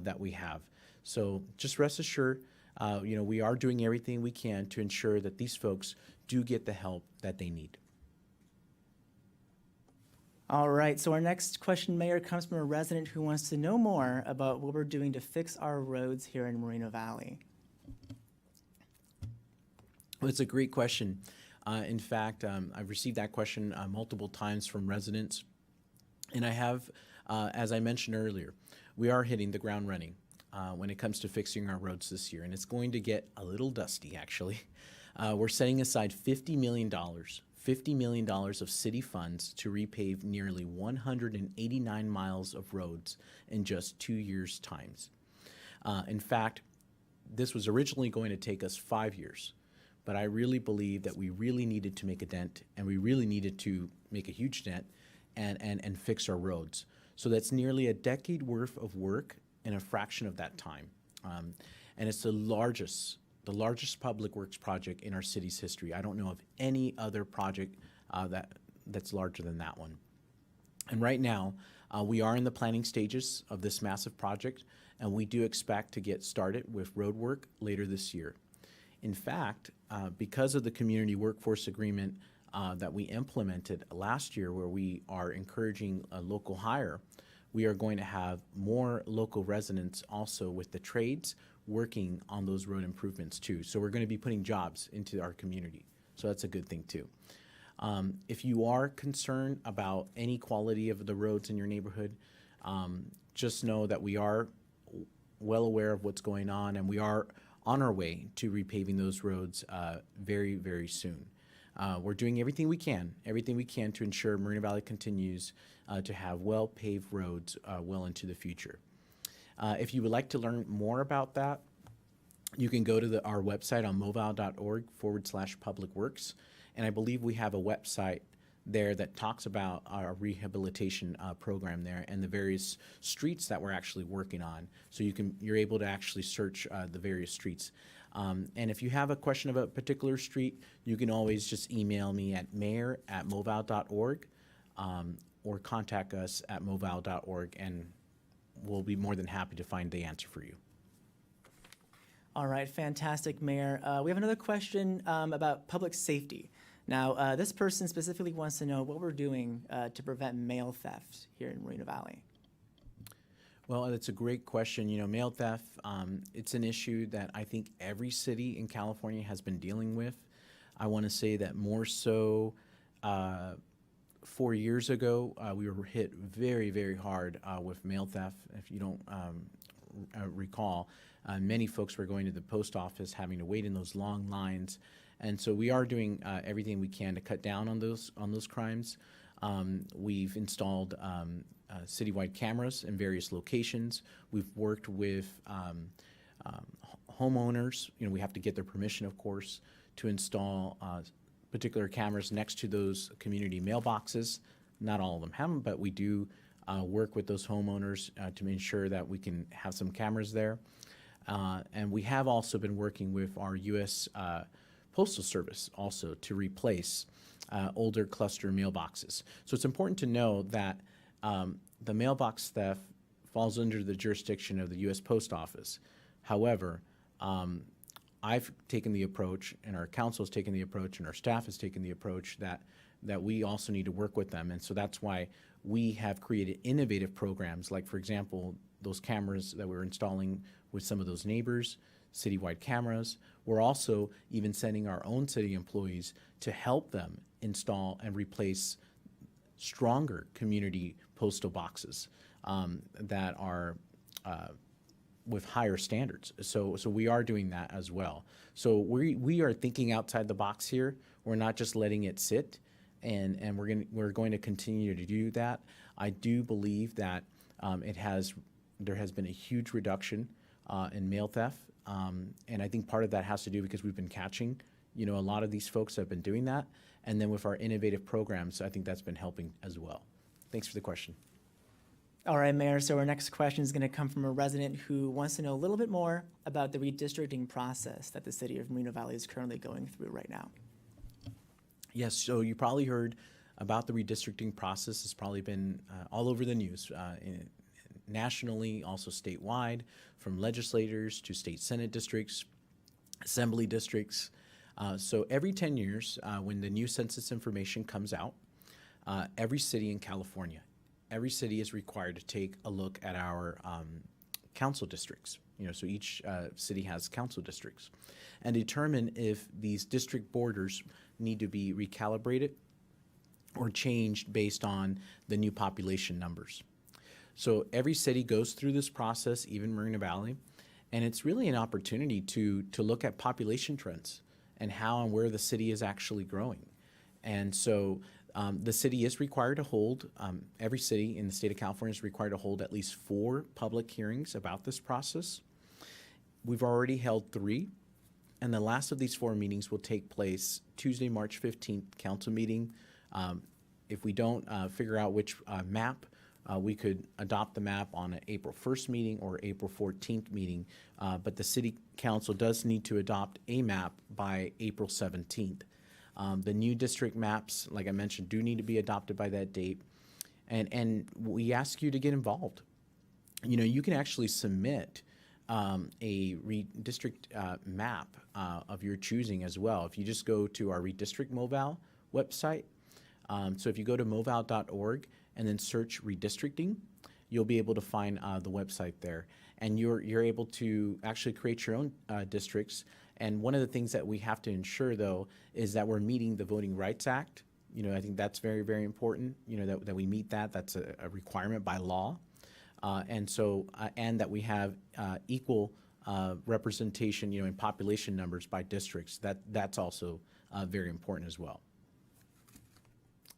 that we have. So just rest assured, we are doing everything we can to ensure that these folks do get the help that they need. All right, so our next question, Mayor, comes from a resident who wants to know more about what we're doing to fix our roads here in Moreno Valley. Well, it's a great question. In fact, I've received that question multiple times from residents. And I have, as I mentioned earlier, we are hitting the ground running when it comes to fixing our roads this year. And it's going to get a little dusty, actually. We're setting aside $50 million of city funds to repave nearly 189 miles of roads in just 2 years' time. In fact, this was originally going to take us 5 years, but I really believe that we really needed to make a dent, and we really needed to make a huge dent and fix our roads. So that's nearly a decade worth of work in a fraction of that time. And it's the largest public works project in our city's history. I don't know of any other project that's larger than that one. And right now, we are in the planning stages of this massive project, and we do expect to get started with road work later this year. In fact, because of the community workforce agreement that we implemented last year, where we are encouraging a local hire, we are going to have more local residents also with the trades working on those road improvements too. So we're going to be putting jobs into our community. So that's a good thing too. If you are concerned about any quality of the roads in your neighborhood, just know that we are well aware of what's going on, and we are on our way to repaving those roads very, very soon. We're doing everything we can to ensure Moreno Valley continues to have well-paved roads well into the future. If you would like to learn more about that, you can go to our website on moval.org/public works. And I believe we have a website there that talks about our rehabilitation program there and the various streets that we're actually working on. So you're able to actually search the various streets. And if you have a question about a particular street, you can always just email me at mayor@moval.org or contact us at moval.org, and we'll be more than happy to find the answer for you. All right, fantastic, Mayor. We have another question about public safety. Now, this person specifically wants to know what we're doing to prevent mail theft here in Moreno Valley. Well, that's a great question. You know, mail theft, it's an issue that I think every city in California has been dealing with. I want to say that more so 4 years ago, we were hit very, very hard with mail theft. If you don't recall, many folks were going to the post office, having to wait in those long lines. And so we are doing everything we can to cut down on those crimes. We've installed citywide cameras in various locations. We've worked with homeowners. You know, we have to get their permission, of course, to install particular cameras next to those community mailboxes. Not all of them have them, but we do work with those homeowners to ensure that we can have some cameras there. And we have also been working with our U.S. Postal Service also to replace older cluster mailboxes. So it's important to know that the mailbox theft falls under the jurisdiction of the U.S. Post Office. However, I've taken the approach, and our council has taken the approach, and our staff has taken the approach that we also need to work with them. And so that's why we have created innovative programs, like, for example, those cameras that we're installing with some of those neighbors, citywide cameras. We're also even sending our own city employees to help them install and replace stronger community postal boxes that are with higher standards. So we are doing that as well. So we are thinking outside the box here. We're not just letting it sit, and we're going to continue to do that. I do believe that there has been a huge reduction in mail theft. And I think part of that has to do because we've been catching, a lot of these folks have been doing that. And then with our innovative programs, I think that's been helping as well. Thanks for the question. All right, Mayor, so our next question is going to come from a resident who wants to know a little bit more about the redistricting process that the city of Moreno Valley is currently going through right now. Yes, so you probably heard about the redistricting process. It's probably been all over the news, nationally, also statewide, from legislators to state senate districts, assembly districts. So every 10 years, when the new census information comes out, every city in California, every city is required to take a look at our council districts. So each city has council districts, and determine if these district borders need to be recalibrated or changed based on the new population numbers. So every city goes through this process, even Moreno Valley, and it's really an opportunity to look at population trends and how and where the city is actually growing. And so the city is required to hold, every city in the state of California is required to hold at least 4 public hearings about this process. We've already held 3, and the last of these 4 meetings will take place Tuesday, March 15th, council meeting. If we don't figure out which map, we could adopt the map on an April 1st meeting or April 14th meeting, but the city council does need to adopt a map by April 17th. The new district maps, like I mentioned, do need to be adopted by that date, and we ask you to get involved. You can actually submit a redistrict map of your choosing as well. If you just go to our Redistrict Moval website, so if you go to moval.org and then search redistricting, you'll be able to find the website there. And you're able to actually create your own districts. And one of the things that we have to ensure, though, is that we're meeting the Voting Rights Act. I think that's very, very important, that we meet that. That's a requirement by law. And that we have equal representation, in population numbers by districts. That's also very important as well.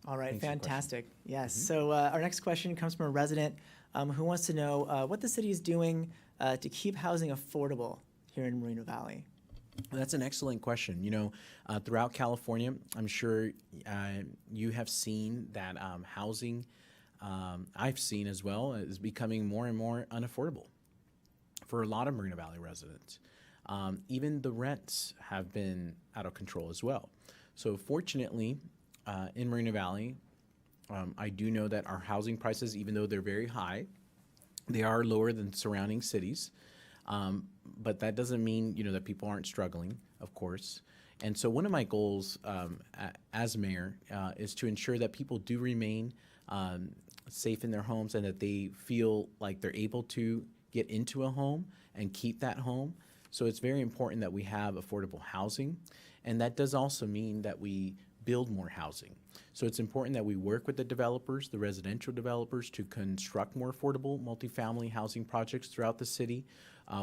All right, Thanks for the question. fantastic. Yes. So our next question comes from a resident who wants to know what the city is doing to keep housing affordable here in Moreno Valley. That's an excellent question. Throughout California, I'm sure you have seen that housing, I've seen as well, is becoming more and more unaffordable for a lot of Moreno Valley residents. Even the rents have been out of control as well. So fortunately, in Moreno Valley, I do know that our housing prices, even though they're very high, they are lower than surrounding cities. But that doesn't mean, that people aren't struggling, of course. And so one of my goals as mayor is to ensure that people do remain safe in their homes and that they feel like they're able to get into a home and keep that home. So it's very important that we have affordable housing. And that does also mean that we build more housing. So it's important that we work with the developers, the residential developers, to construct more affordable multifamily housing projects throughout the city.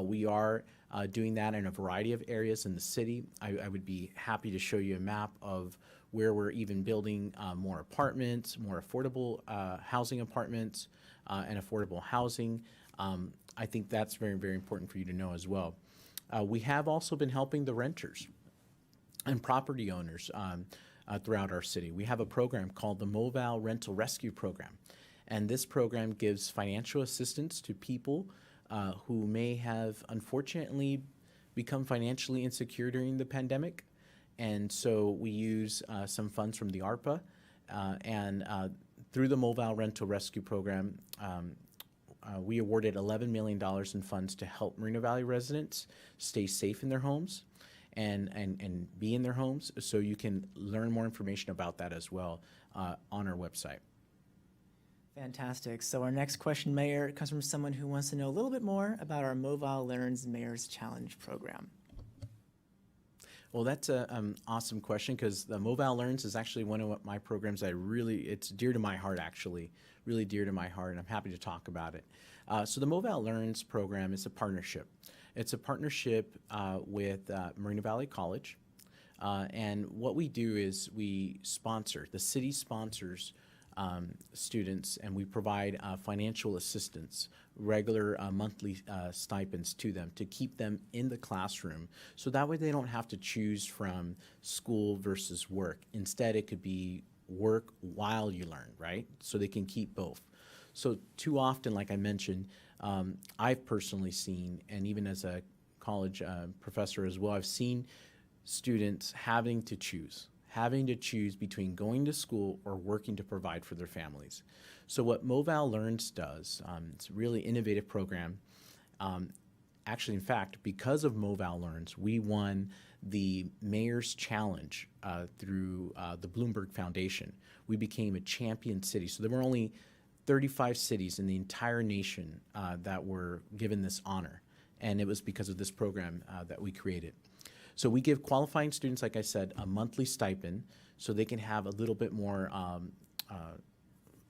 We are doing that in a variety of areas in the city. I would be happy to show you a map of where we're even building more apartments, more affordable housing apartments, and affordable housing. I think that's very, very important for you to know as well. We have also been helping the renters and property owners throughout our city. We have a program called the Moval Rental Rescue Program. And this program gives financial assistance to people who may have unfortunately become financially insecure during the pandemic. And so we use some funds from the ARPA and through the Moval Rental Rescue Program, we awarded $11 million in funds to help Moreno Valley residents stay safe in their homes and be in their homes. So you can learn more information about that as well on our website. Fantastic. So our next question, Mayor, comes from someone who wants to know a little bit more about our Moval Learns Mayor's Challenge program. Well, that's an awesome question because the Moval Learns is actually one of my programs it's dear to my heart, actually, really dear to my heart, and I'm happy to talk about it. So the Moval Learns program is a partnership. It's a partnership with Moreno Valley College, and what we do is the city sponsors students, and we provide financial assistance, regular monthly stipends to them to keep them in the classroom. So that way they don't have to choose from school versus work. Instead, it could be work while you learn, right? So they can keep both. So too often, like I mentioned, I've personally seen, and even as a college professor as well, I've seen students having to choose between going to school or working to provide for their families. So what Moval Learns does, it's a really innovative program. Actually, in fact, because of Moval Learns, we won the Mayor's Challenge through the Bloomberg Foundation. We became a champion city. So there were only 35 cities in the entire nation that were given this honor. And it was because of this program that we created. So we give qualifying students, like I said, a monthly stipend so they can have a little bit more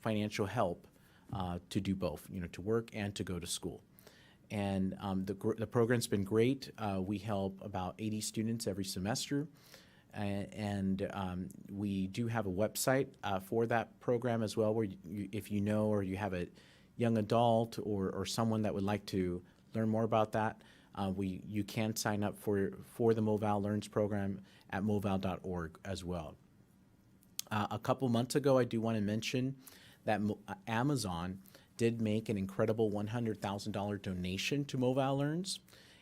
financial help to do both, to work and to go to school. And the program's been great. We help about 80 students every semester. And we do have a website for that program as well, where if you know or you have a young adult or someone that would like to learn more about that, you can sign up for the Moval Learns program at moval.org as well. A couple months ago, I do want to mention that Amazon did make an incredible $100,000 donation to Moval Learns,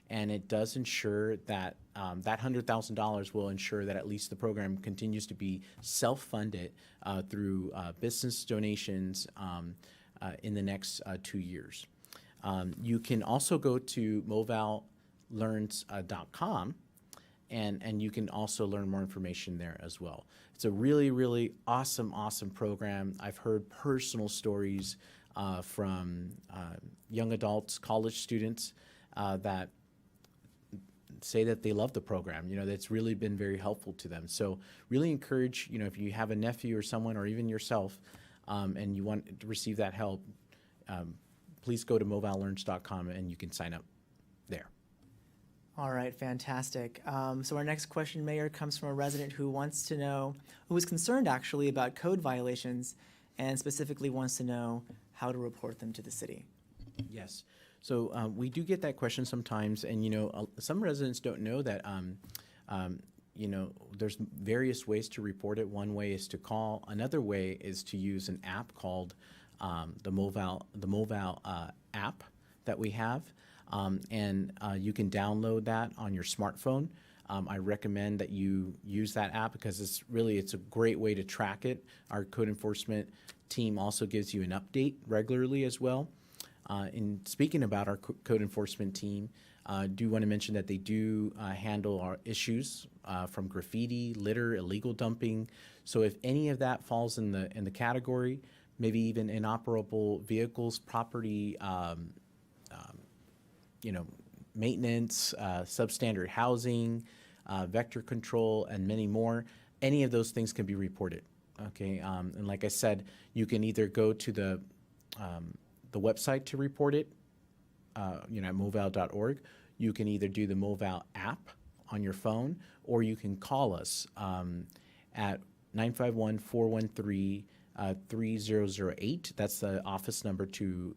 and it does ensure that that $100,000 will ensure that at least the program continues to be self-funded through business donations in the next 2 years. You can also go to movallearns.com and you can also learn more information there as well. It's a really, really awesome program. I've heard personal stories from young adults, college students that say that they love the program. That's really been very helpful to them. So really encourage, if you have a nephew or someone or even yourself and you want to receive that help, please go to movallearns.com and you can sign up there. All right, fantastic. So our next question, Mayor, comes from a resident who wants to know, who is concerned actually about code violations and specifically wants to know how to report them to the city. Yes. So we do get that question sometimes, and some residents don't know that there's various ways to report it. One way is to call. Another way is to use an app called the Moval app that we have, and you can download that on your smartphone. I recommend that you use that app because it's a great way to track it. Our code enforcement team also gives you an update regularly as well. In speaking about our code enforcement team, do want to mention that they do handle our issues from graffiti, litter, illegal dumping. So if any of that falls in the category, maybe even inoperable vehicles, property, maintenance, substandard housing, vector control, and many more, any of those things can be reported. Okay, and like I said, you can either go to the website to report it, at moval.org. You can either do the Moval app on your phone, or you can call us at 951-413-3008. That's the office number to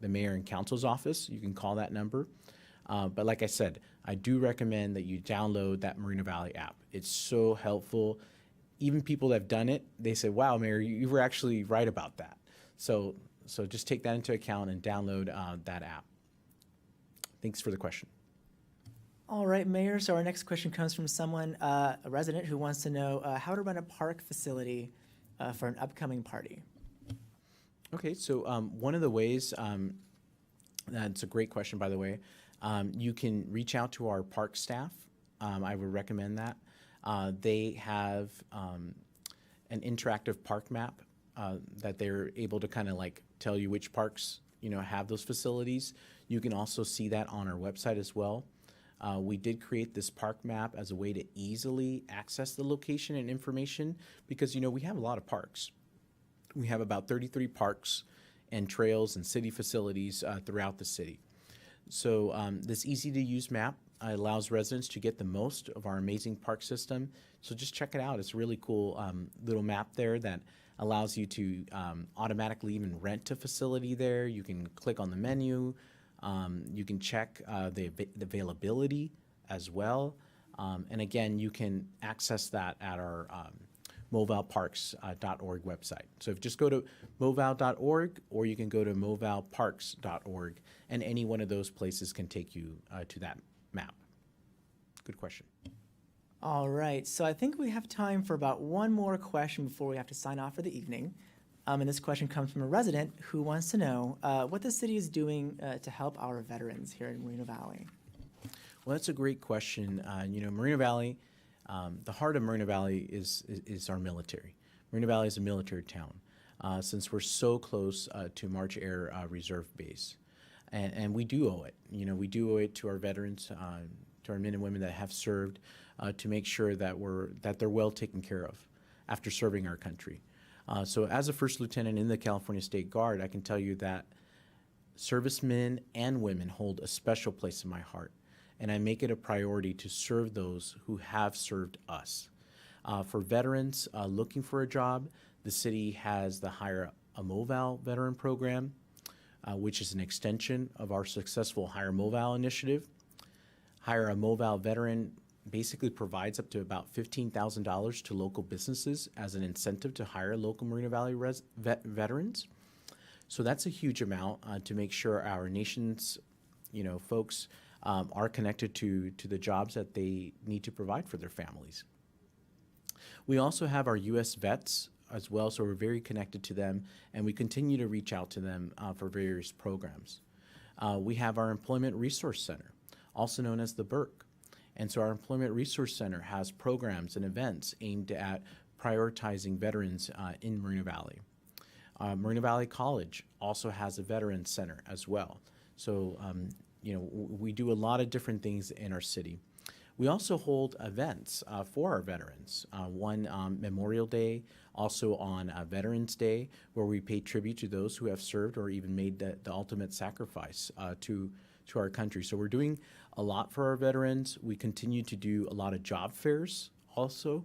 the mayor and council's office. You can call that number. But like I said, I do recommend that you download that Moreno Valley app. It's so helpful. Even people that have done it, they say, wow, Mayor, you were actually right about that. So just take that into account and download that app. Thanks for the question. All right, Mayor. So our next question comes from someone, a resident, who wants to know how to run a park facility for an upcoming party. Okay, so one of the ways, that's a great question, by the way, you can reach out to our park staff. I would recommend that. They have an interactive park map that they're able to kind of like tell you which parks have those facilities. You can also see that on our website as well. We did create this park map as a way to easily access the location and information because we have a lot of parks. We have about 33 parks and trails and city facilities throughout the city. So this easy to use map allows residents to get the most of our amazing park system. So just check it out. It's a really cool little map there that allows you to automatically even rent a facility there. You can click on the menu. You can check the availability as well. And again, you can access that at our movalparks.org website. So just go to moval.org, or you can go to movalparks.org, and any one of those places can take you to that map. Good question. All right, so I think we have time for about one more question before we have to sign off for the evening. And this question comes from a resident who wants to know what the city is doing to help our veterans here in Moreno Valley. Well, that's a great question. Moreno Valley, the heart of Moreno Valley is our military. Moreno Valley is a military town since we're so close to March Air Reserve Base. And we do owe it. We do owe it to our veterans, to our men and women that have served, to make sure that they're well taken care of after serving our country. So as a first lieutenant in the California State Guard, I can tell you that servicemen and women hold a special place in my heart, and I make it a priority to serve those who have served us. For veterans looking for a job, the city has the Hire a Moval veteran program, which is an extension of our successful Hire Moval initiative. Hire a Moval veteran basically provides up to about $15,000 to local businesses as an incentive to hire local Moreno Valley veterans. So that's a huge amount to make sure our nation's, folks are connected to the jobs that they need to provide for their families. We also have our U.S. vets as well, so we're very connected to them, and we continue to reach out to them for various programs. We have our Employment Resource Center, also known as the BERC. And so our Employment Resource Center has programs and events aimed at prioritizing veterans in Moreno Valley. Moreno Valley College also has a Veterans Center as well. So, we do a lot of different things in our city. We also hold events for our veterans. One Memorial Day, also on Veterans Day, where we pay tribute to those who have served or even made the ultimate sacrifice to our country. So we're doing a lot for our veterans. We continue to do a lot of job fairs also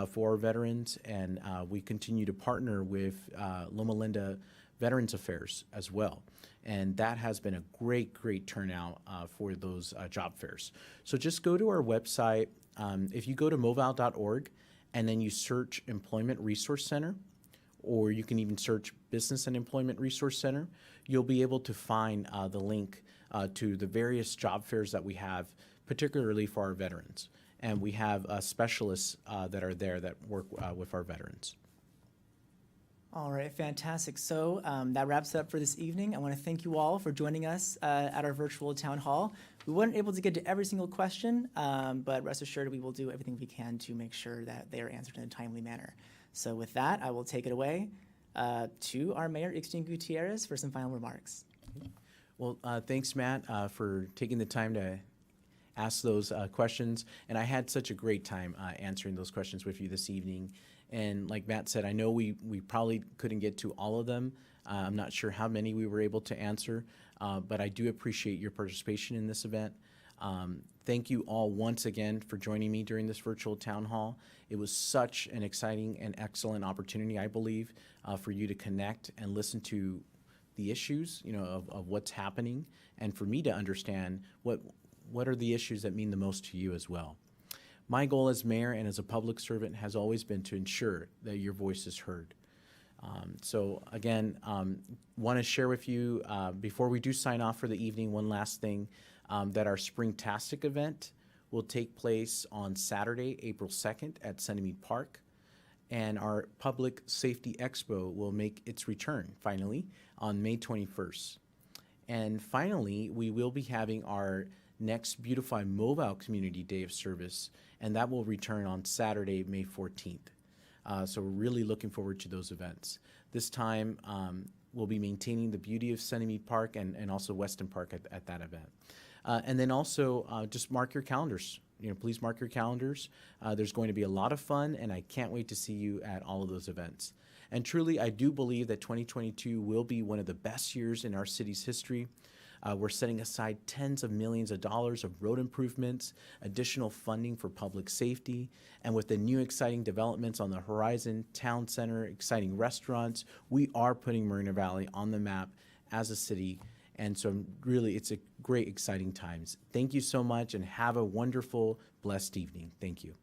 for our veterans, and we continue to partner with Loma Linda Veterans Affairs as well. And that has been a great turnout for those job fairs. So just go to our website. If you go to moval.org and then you search Employment Resource Center, or you can even search Business and Employment Resource Center, you'll be able to find the link to the various job fairs that we have, particularly for our veterans. And we have specialists that are there that work with our veterans. All right, fantastic. So that wraps it up for this evening. I want to thank you all for joining us at our virtual town hall. We weren't able to get to every single question, but rest assured we will do everything we can to make sure that they are answered in a timely manner. So with that, I will take it away to our Mayor, Ixchel Gutierrez, for some final remarks. Well, thanks, Matt, for taking the time to ask those questions. And I had such a great time answering those questions with you this evening. And like Matt said, I know we probably couldn't get to all of them. I'm not sure how many we were able to answer, but I do appreciate your participation in this event. Thank you all once again for joining me during this virtual town hall. It was such an exciting and excellent opportunity, I believe, for you to connect and listen to the issues, of what's happening, and for me to understand what are the issues that mean the most to you as well. My goal as mayor and as a public servant has always been to ensure that your voice is heard. So again, want to share with you, before we do sign off for the evening, one last thing, that our Springtastic event will take place on Saturday, April 2nd at Sunnymead Park. And our Public Safety Expo will make its return, finally, on May 21st. And finally, we will be having our next Beautify Mobile Community Day of Service, and that will return on Saturday, May 14th. So we're really looking forward to those events. This time, we'll be maintaining the beauty of Sunnymead Park and also Weston Park at that event. And then also, just mark your calendars. Please mark your calendars. There's going to be a lot of fun, and I can't wait to see you at all of those events. And truly, I do believe that 2022 will be one of the best years in our city's history. We're setting aside tens of millions of dollars of road improvements, additional funding for public safety, and with the new exciting developments on the horizon, town center, exciting restaurants, we are putting Moreno Valley on the map as a city. And so really, it's a great, exciting times. Thank you so much, and have a wonderful, blessed evening. Thank you.